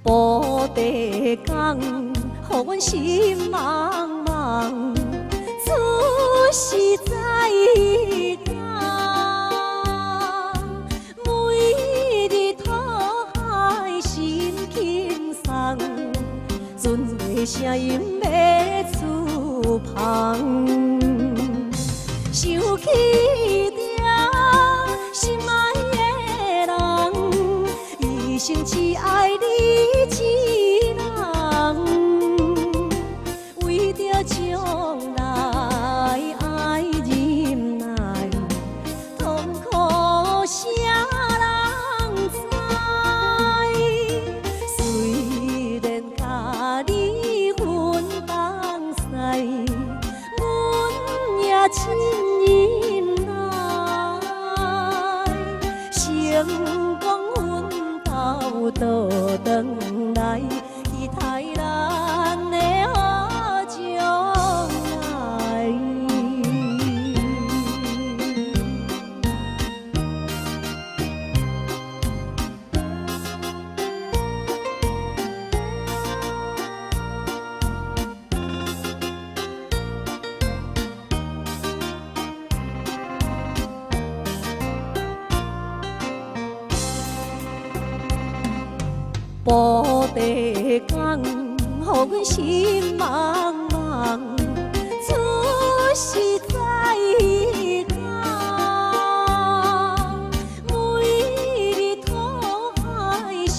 布袋港，予阮心茫茫，出世在港，每日讨海心轻松，船的声音要出芳。 想起着心爱的人，一生只爱你一人，为着将来爱忍耐，痛苦谁人知？虽然甲你分东西，阮也亲。 倒转来，期待咱的好将来。布袋港，予阮心茫茫，出世在港，每日讨海心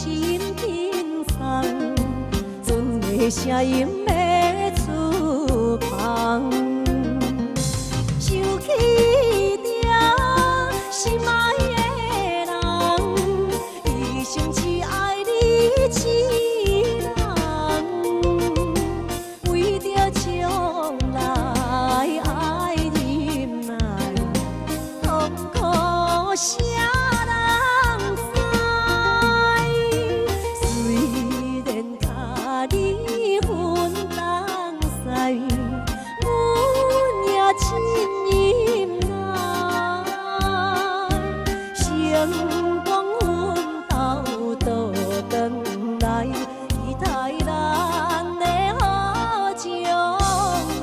轻松，船的声音要出芳，想起着心爱的人，一生只爱。 一人为着将来爱忍耐，痛苦谁人知？虽然甲你分东西，阮也亲忍耐，成光阮斗倒转。 期待咱的好将来。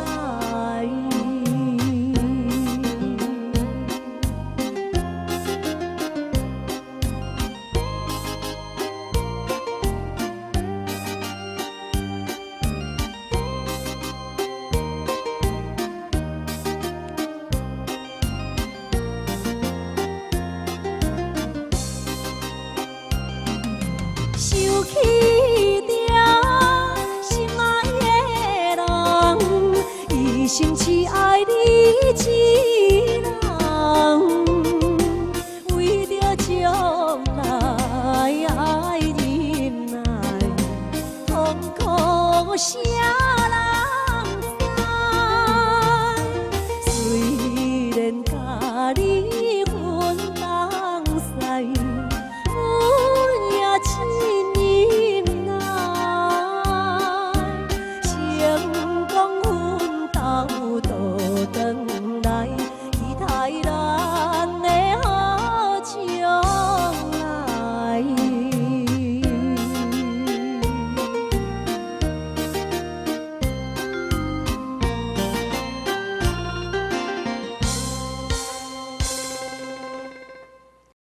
想起着心爱的人，一生只爱你一